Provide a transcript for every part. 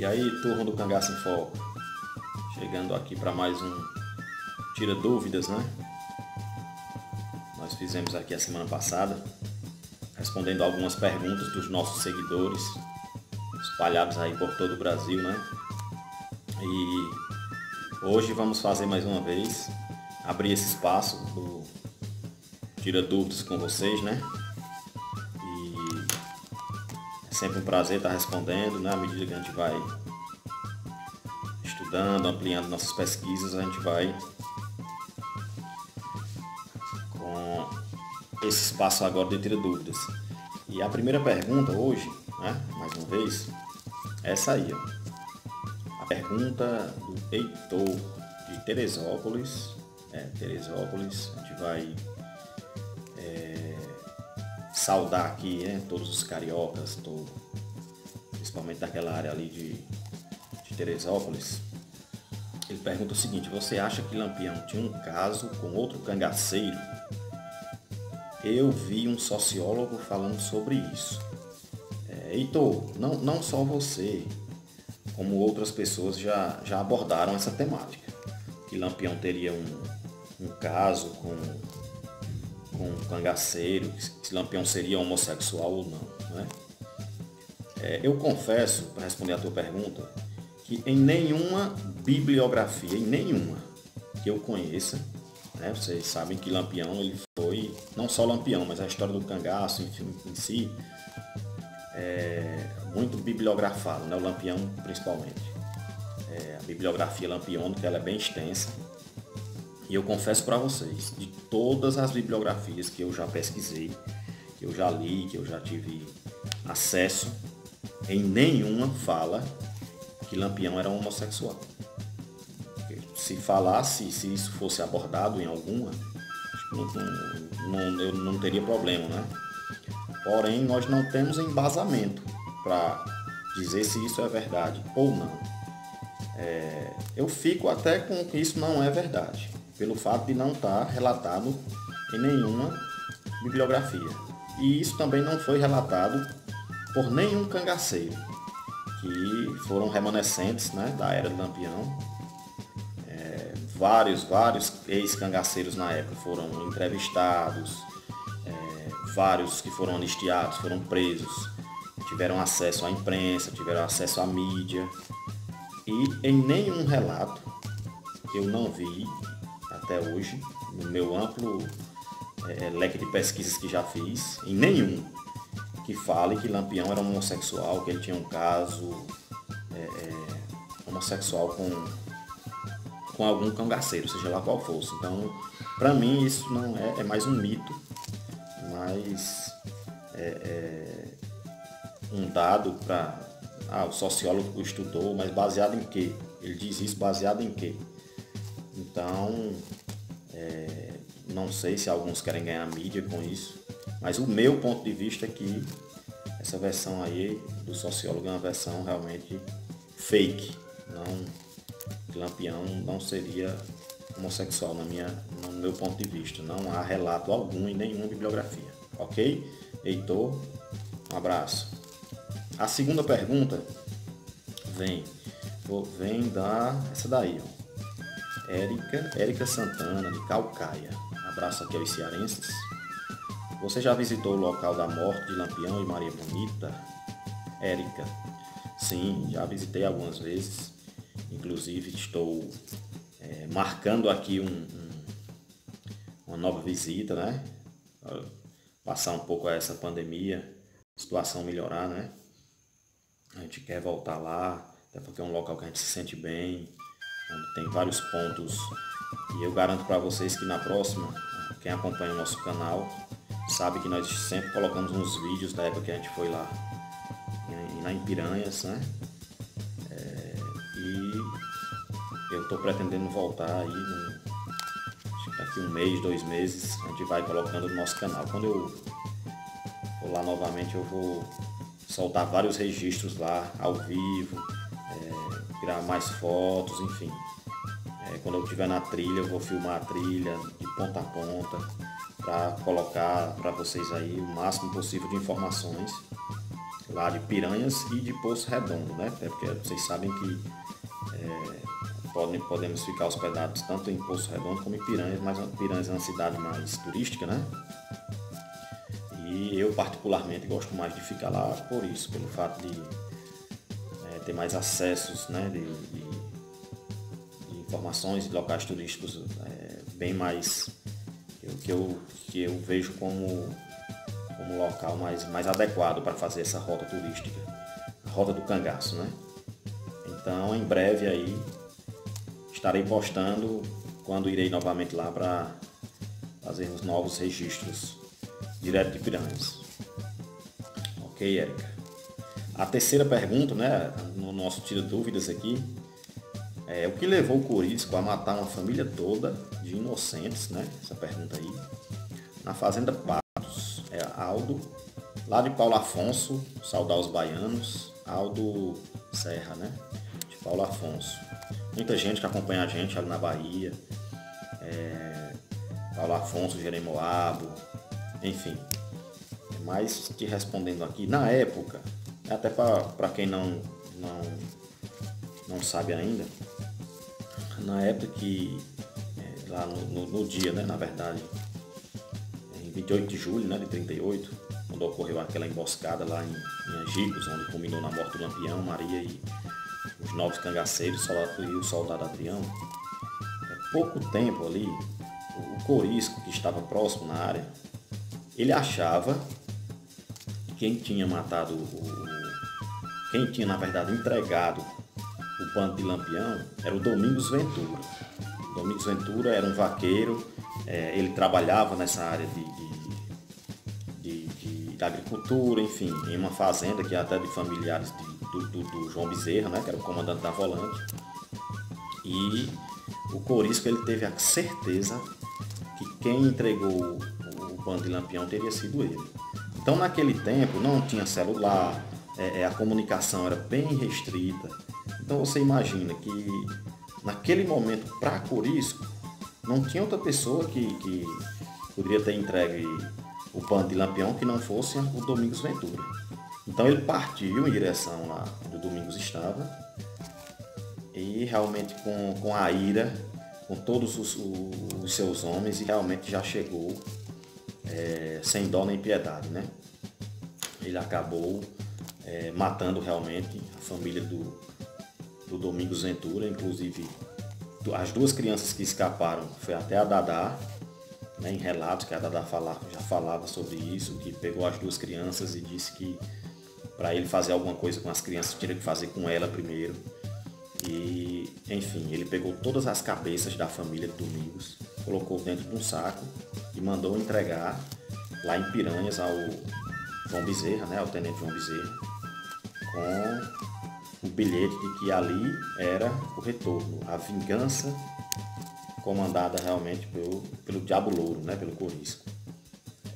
E aí, turma do Cangaço em Foco, chegando aqui para mais um Tira Dúvidas, né? Nós fizemos aqui a semana passada, respondendo algumas perguntas dos nossos seguidores, espalhados aí por todo o Brasil, né? E hoje vamos fazer mais uma vez, abrir esse espaço do Tira Dúvidas com vocês, né? É sempre um prazer estar respondendo, né? À medida que a gente vai estudando, ampliando nossas pesquisas, a gente vai com esse espaço agora de Tira Dúvidas. E a primeira pergunta hoje, né? Mais uma vez, é essa aí, ó. A pergunta do Heitor de Teresópolis. Teresópolis, a gente vai saudar aqui, né, todos os cariocas, principalmente daquela área ali de Teresópolis. Ele pergunta o seguinte: você acha que Lampião tinha um caso com outro cangaceiro? Eu vi um sociólogo falando sobre isso. Heitor, não só você, como outras pessoas já abordaram essa temática, que Lampião teria um caso com um cangaceiro, se Lampião seria homossexual ou não, né? Eu confesso, para responder a tua pergunta, que em nenhuma bibliografia, em nenhuma que eu conheça, né, vocês sabem que Lampião, ele foi, não só Lampião, mas a história do cangaço em si, muito bibliografado, né, o Lampião principalmente. A bibliografia lampiônica, ela é bem extensa. E eu confesso para vocês, de todas as bibliografias que eu já pesquisei, que eu já li, que eu já tive acesso, em nenhuma fala que Lampião era homossexual. Se falasse, se isso fosse abordado em alguma, eu não teria problema, né? Porém, nós não temos embasamento para dizer se isso é verdade ou não. Eu fico até com que isso não é verdade, pelo fato de não estar relatado em nenhuma bibliografia. E isso também não foi relatado por nenhum cangaceiro, que foram remanescentes, né, da era de Lampião. Vários ex-cangaceiros na época foram entrevistados, vários que foram anistiados, foram presos, tiveram acesso à imprensa, tiveram acesso à mídia. E em nenhum relato que eu não vi até hoje, no meu amplo leque de pesquisas que já fiz, em nenhum que fale que Lampião era homossexual, que ele tinha um caso homossexual com algum cangaceiro, seja lá qual fosse. Então, para mim, isso não é mais um mito, mas um dado para... o sociólogo estudou, mas baseado em quê? Ele diz isso baseado em quê? Então, não sei se alguns querem ganhar mídia com isso, mas o meu ponto de vista é que essa versão aí do sociólogo é uma versão realmente fake. Lampião não seria homossexual no meu ponto de vista. Não há relato algum em nenhuma bibliografia. Ok? Heitor, um abraço. A segunda pergunta vem essa daí, ó. Érica Santana, de Calcaia. Abraço aqui aos cearenses. Você já visitou o local da morte de Lampião e Maria Bonita? Érica, sim, já visitei algumas vezes. Inclusive estou marcando aqui uma nova visita, né? Passar um pouco essa pandemia, a situação melhorar, né? A gente quer voltar lá, até porque é um local que a gente se sente bem, onde tem vários pontos. E eu garanto para vocês que na próxima, quem acompanha o nosso canal, sabe que nós sempre colocamos uns vídeos da época que a gente foi lá em Piranhas, né? E eu estou pretendendo voltar aí, acho que daqui 1 mês, 2 meses, a gente vai colocando no nosso canal. Quando eu for lá novamente, eu vou soltar vários registros lá ao vivo, tirar mais fotos, enfim. Quando eu estiver na trilha, eu vou filmar a trilha de ponta a ponta para colocar para vocês aí o máximo possível de informações lá de Piranhas e de Poço Redondo, né? Até porque vocês sabem que podemos ficar hospedados tanto em Poço Redondo como em Piranhas, mas Piranhas é uma cidade mais turística, né? E eu particularmente gosto mais de ficar lá por isso, pelo fato de ter mais acessos, né, de informações de locais turísticos bem mais que eu vejo como local mais adequado para fazer essa rota turística, a Rota do Cangaço, né? Então, em breve aí estarei postando quando irei novamente lá para fazer os novos registros direto de Piranhas. Ok, Érica? A terceira pergunta, né, no nosso Tira Dúvidas aqui, é o que levou o Corisco a matar uma família toda de inocentes, né? Essa pergunta aí. Na Fazenda Patos, Aldo, lá de Paulo Afonso, saudar os baianos, Aldo Serra, né? De Paulo Afonso. Muita gente que acompanha a gente ali na Bahia, Paulo Afonso, Jeremoabo, enfim. Mas te respondendo aqui, na época, até para quem não sabe ainda, na época que, lá no dia, né, na verdade, em 28 de julho, né, de 38, quando ocorreu aquela emboscada lá em Angicos, onde culminou na morte do Lampião, Maria e os 9 cangaceiros e o soldado Adrião, pouco tempo ali, o Corisco, que estava próximo na área, ele achava que quem tinha matado, quem tinha na verdade entregado o bando de Lampião era o Domingos Ventura. O Domingos Ventura era um vaqueiro, ele trabalhava nessa área de agricultura, enfim, em uma fazenda que é até de familiares do João Bezerra, né, que era o comandante da Volante. E o Corisco ele teve a certeza que quem entregou o bando de Lampião teria sido ele. Então naquele tempo não tinha celular, a comunicação era bem restrita. Então você imagina que naquele momento para Corisco não tinha outra pessoa que poderia ter entregue o bando de Lampião que não fosse o Domingos Ventura. Então ele partiu em direção lá onde o Domingos estava e realmente com a ira, com todos os seus homens, e realmente já chegou sem dó nem piedade, né? Ele acabou matando realmente a família do Domingos Ventura, inclusive as 2 crianças que escaparam, foi até a Dadá, né, em relatos que a Dadá já falava sobre isso, que pegou as 2 crianças e disse que para ele fazer alguma coisa com as crianças tinha que fazer com ela primeiro. E, enfim, ele pegou todas as cabeças da família de Domingos, colocou dentro de um saco e mandou entregar lá em Piranhas ao João Bezerra, né, ao tenente João Bezerra, com o bilhete de que ali era o retorno, a vingança comandada realmente pelo Diabo Louro, né, pelo Corisco.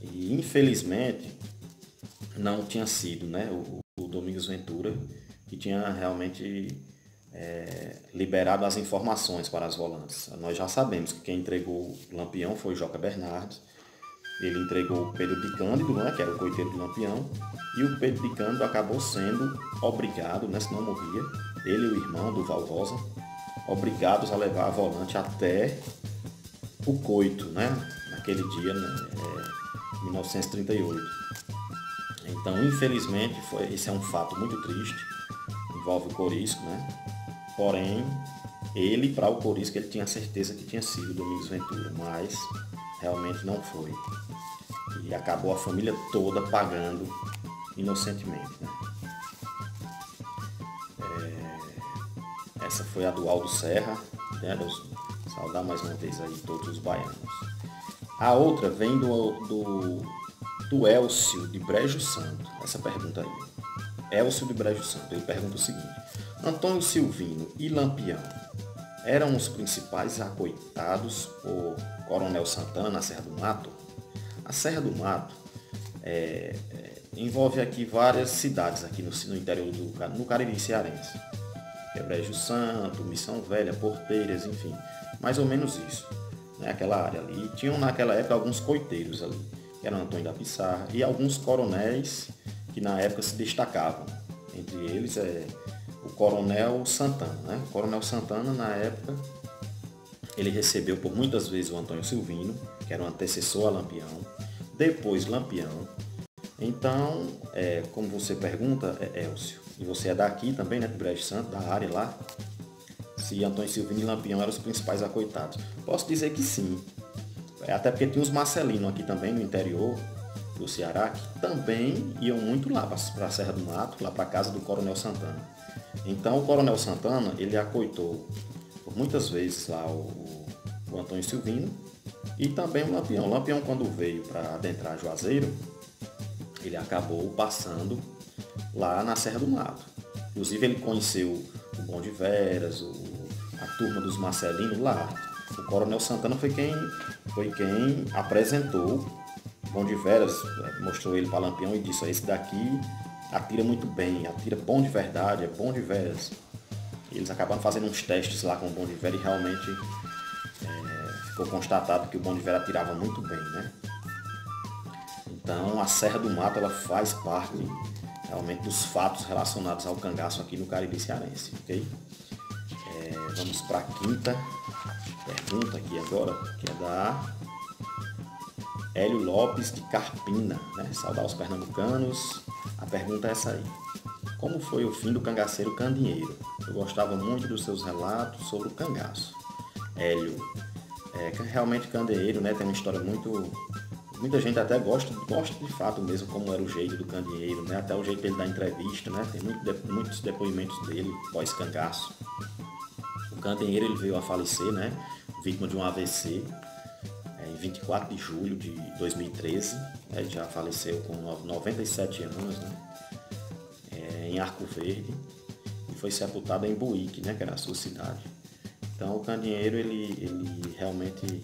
E infelizmente não tinha sido, né, o Domingos Ventura que tinha realmente liberado as informações para as volantes. Nós já sabemos que quem entregou o Lampião foi Joca Bernardes. Ele entregou o Pedro de Cândido, né, que era o coiteiro do Lampião, e o Pedro de Cândido acabou sendo obrigado, né, se não morria, ele e o irmão do Valvosa, obrigados a levar a volante até o coito, né, naquele dia, né, 1938. Então, infelizmente, esse é um fato muito triste, envolve o Corisco, né, porém, para o Corisco, ele tinha certeza que tinha sido Domingos Ventura, mas realmente não foi. E acabou a família toda pagando inocentemente, né? Essa foi a do Aldo Serra, né? Saudar mais uma vez aí todos os baianos. A outra vem do Elcio de Brejo Santo. Essa pergunta aí. Elcio de Brejo Santo. Ele pergunta o seguinte: Antônio Silvino e Lampião eram os principais acoitados por Coronel Santana na Serra do Mato? A Serra do Mato envolve aqui várias cidades aqui no interior no Cariri cearense. Brejo Santo, Missão Velha, Porteiras, enfim, mais ou menos isso, né? Aquela área ali. E tinham naquela época alguns coiteiros ali, que eram Antônio da Pissarra, e alguns coronéis que na época se destacavam. Entre eles o Coronel Santana, né? O Coronel Santana, na época, ele recebeu por muitas vezes o Antônio Silvino, que era o antecessor a Lampião, depois Lampião. Então, como você pergunta, Elcio, e você é daqui também, né, do Brejo Santo, da área lá, se Antônio Silvino e Lampião eram os principais acoitados. Posso dizer que sim, até porque tinha os Marcelinos aqui também no interior do Ceará, que também iam muito lá para a Serra do Mato, lá para a casa do Coronel Santana. Então, o Coronel Santana, ele acoitou por muitas vezes lá o Antônio Silvino e também o Lampião. O Lampião, quando veio para adentrar Juazeiro, ele acabou passando lá na Serra do Mato. Inclusive, ele conheceu o Bom de Veras, a turma dos Marcelinos lá. O Coronel Santana foi quem apresentou o Bom de Veras, mostrou ele para Lampião e disse: esse daqui atira muito bem, atira bom de verdade, é Bom de Veras. E eles acabaram fazendo uns testes lá com o Bom de Veras e realmente ficou constatado que o Bom de Veras atirava muito bem, né? Então, a Serra do Mato, ela faz parte realmente dos fatos relacionados ao cangaço aqui no Cariri Cearense, ok? Vamos para a quinta pergunta aqui agora, que é da Hélio Lopes de Carpina, né? Saudar os pernambucanos. A pergunta é essa aí: como foi o fim do cangaceiro Candinheiro? Eu gostava muito dos seus relatos sobre o cangaço. Hélio, realmente Candinheiro, né, tem uma história muito... Muita gente até gosta de fato mesmo como era o jeito do Candinheiro, né? Até o jeito dele dar entrevista, né? Tem muitos depoimentos dele pós-cangaço. O Candinheiro, ele veio a falecer, né? Vítima de um AVC, em 24 de julho de 2013. Ele já faleceu com 97 anos, né? Em Arco Verde, e foi sepultado em Buíque, né? Que era a sua cidade. Então, o Candinheiro, ele realmente...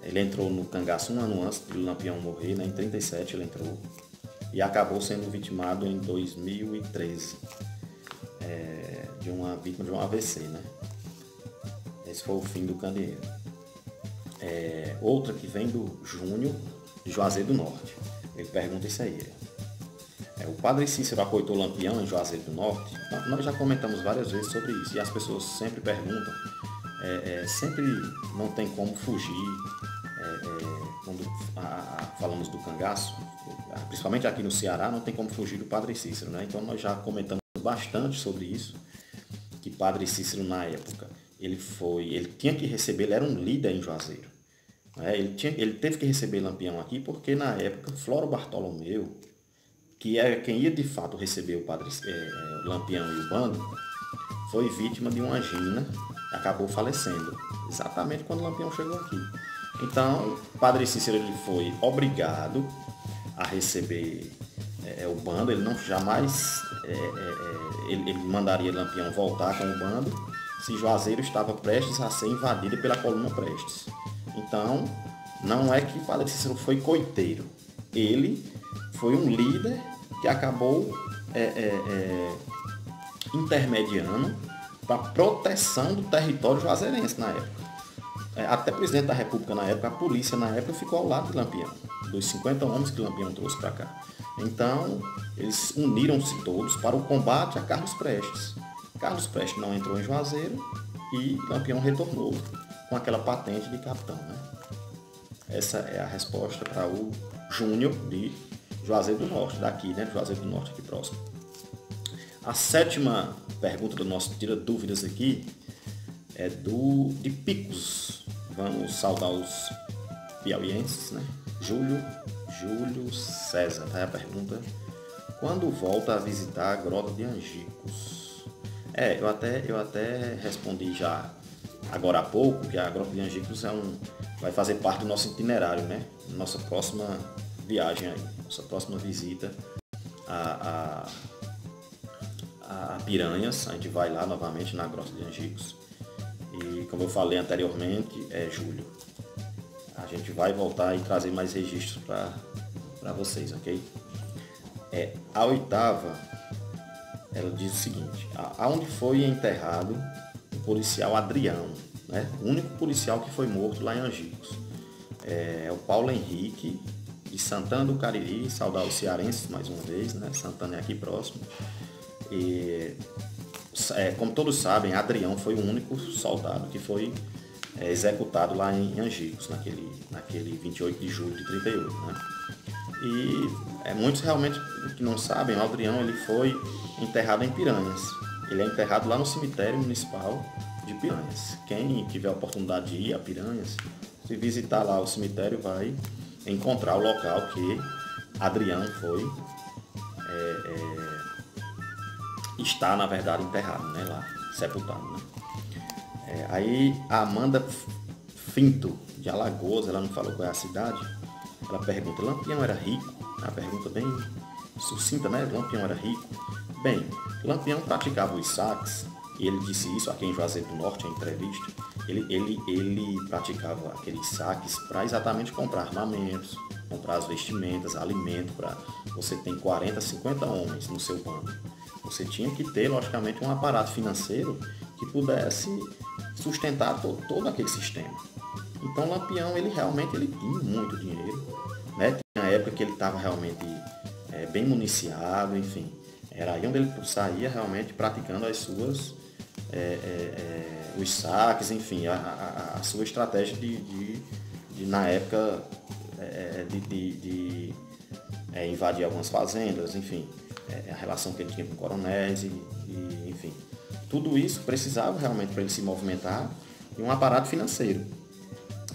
Ele entrou no cangaço um ano antes de Lampião morrer, né? Em 37 ele entrou e acabou sendo vitimado em 2013, vítima de um AVC, né? Esse foi o fim do Candinheiro. Outra que vem do Júnior, de Juazeiro do Norte. Ele pergunta isso aí. O padre Cícero acoitou Lampião em Juazeiro do Norte? Nós já comentamos várias vezes sobre isso e as pessoas sempre perguntam. Sempre não tem como fugir quando falamos do cangaço, principalmente aqui no Ceará, não tem como fugir do padre Cícero, né? Então nós já comentamos bastante sobre isso, que padre Cícero na época, ele tinha que receber, ele era um líder em Juazeiro, né? Ele teve que receber Lampião aqui porque na época Floro Bartolomeu, que era quem ia de fato receber o padre Lampião e o bando, foi vítima de uma angina, acabou falecendo, exatamente quando o Lampião chegou aqui. Então, o padre Cícero, ele foi obrigado a receber o bando, ele não jamais ele mandaria Lampião voltar com o bando se Juazeiro estava prestes a ser invadida pela coluna Prestes. Então, não é que o padre Cícero foi coiteiro, ele foi um líder que acabou intermediando para a proteção do território juazeirense na época. Até o presidente da República na época, a polícia na época ficou ao lado de Lampião, dos 50 homens que Lampião trouxe para cá. Então, eles uniram-se todos para o combate a Carlos Prestes. Carlos Prestes não entrou em Juazeiro e Lampião retornou com aquela patente de capitão, né? Essa é a resposta para o Júnior de Juazeiro do Norte, daqui, né? Juazeiro do Norte, aqui próximo. A sétima pergunta do nosso Tira Dúvidas aqui é de Picos. Vamos saudar os piauienses, né? Júlio César, tá? A pergunta: quando volta a visitar a Grota de Angicos? Eu até respondi já agora há pouco que a Grota de Angicos vai fazer parte do nosso itinerário, né? Nossa próxima viagem aí, nossa próxima visita a Piranhas. A gente vai lá novamente na Grota de Angicos. E como eu falei anteriormente, julho. A gente vai voltar e trazer mais registros para vocês, ok? A oitava, ela diz o seguinte: aonde foi enterrado o policial Adriano, né? O único policial que foi morto lá em Angicos. É o Paulo Henrique de Santana do Cariri, saudar os cearenses mais uma vez, né? Santana é aqui próximo. E, como todos sabem, Adrião foi o único soldado que foi executado lá em Angicos, naquele 28 de julho de 38, né? E muitos realmente que não sabem, o Adrião ele foi enterrado em Piranhas. Ele é enterrado lá no cemitério municipal de Piranhas. Quem tiver a oportunidade de ir a Piranhas, se visitar lá o cemitério, vai encontrar o local que Adriano foi, está na verdade enterrado, né, lá, sepultado, né? Aí a Amanda Finto, de Alagoas, ela não falou qual é a cidade, ela pergunta, Lampião era rico? Uma pergunta bem sucinta, né? Lampião era rico? Bem, Lampião praticava os saques, e ele disse isso aqui em Juazeiro do Norte, em entrevista. Ele praticava aqueles saques para exatamente comprar armamentos, comprar as vestimentas, alimento, para você ter 40, 50 homens no seu bando. Você tinha que ter, logicamente, um aparato financeiro que pudesse sustentar todo aquele sistema. Então, Lampião, ele realmente tinha muito dinheiro, né? Tinha época que ele estava realmente bem municiado, enfim. Era aí onde ele saía realmente praticando as suas, os saques, enfim, a sua estratégia de na época, de invadir algumas fazendas, enfim, a relação que ele tinha com coronéis, enfim. Tudo isso precisava realmente para ele se movimentar de um aparato financeiro.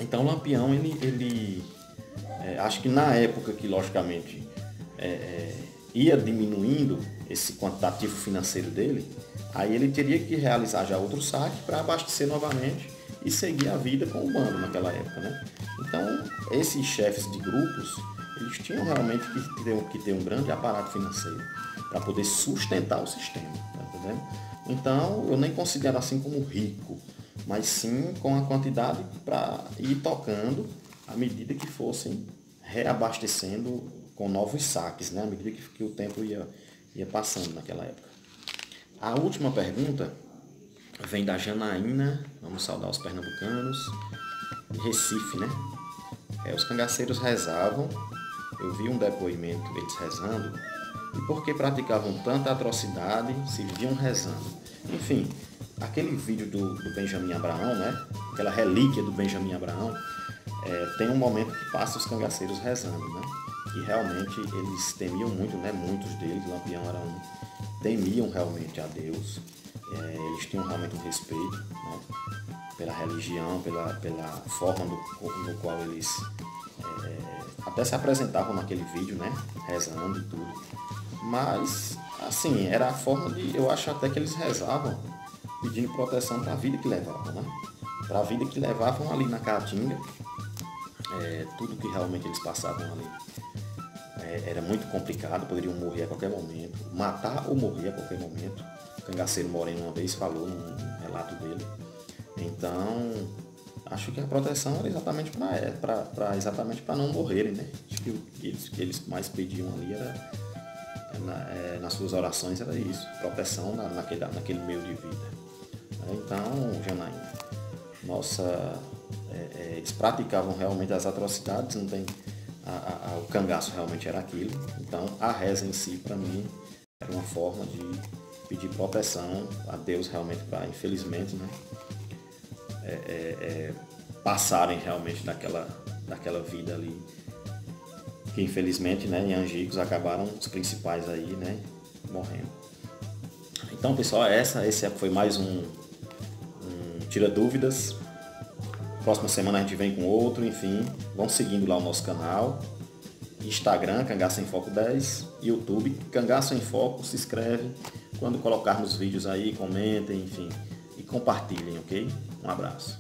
Então, o Lampião, acho que na época que, logicamente, ia diminuindo esse quantitativo financeiro dele, aí ele teria que realizar já outro saque para abastecer novamente e seguir a vida com o bando naquela época, né? Então, esses chefes de grupos, eles tinham realmente que ter um grande aparato financeiro para poder sustentar o sistema, tá entendendo? Então, eu nem considero assim como rico, mas sim com a quantidade para ir tocando à medida que fossem reabastecendo com novos saques, né? À medida que o tempo ia passando naquela época. A última pergunta vem da Janaína, vamos saudar os pernambucanos, de Recife, né? Os cangaceiros rezavam, eu vi um depoimento deles rezando, e porque praticavam tanta atrocidade, se viviam rezando. Enfim, aquele vídeo do Benjamin Abraão, né? Aquela relíquia do Benjamin Abraão, tem um momento que passa os cangaceiros rezando, né? E realmente eles temiam muito, né? Muitos deles, Lampião era um, temiam realmente a Deus. Eles tinham realmente um respeito, né? Pela religião, pela forma no qual eles até se apresentavam naquele vídeo, né? Rezando e tudo. Mas, assim, era a forma de... Eu acho até que eles rezavam pedindo proteção para a vida que levavam, né? Para a vida que levavam ali na Caatinga. Tudo que realmente eles passavam ali era muito complicado, poderiam morrer a qualquer momento, matar ou morrer a qualquer momento. O Cangaceiro Moreno uma vez falou num relato dele. Então, acho que a proteção era exatamente para não morrerem, né? Acho que o que eles mais pediam ali era, nas suas orações, era isso, proteção naquele meio de vida. Então, Janaína, eles praticavam realmente as atrocidades, não tem, o cangaço realmente era aquilo. Então, a reza em si, para mim, era uma forma de pedir proteção a Deus realmente para, infelizmente, né, passarem realmente daquela vida ali, que infelizmente, né, em Angicos acabaram os principais aí, né, morrendo. Então, pessoal, esse foi mais um Tira Dúvidas. Próxima semana a gente vem com outro, enfim, vão seguindo lá o nosso canal, Instagram, Cangaço em Foco 10, YouTube, Cangaço em Foco, se inscreve, quando colocarmos vídeos aí, comentem, enfim, e compartilhem, ok? Um abraço.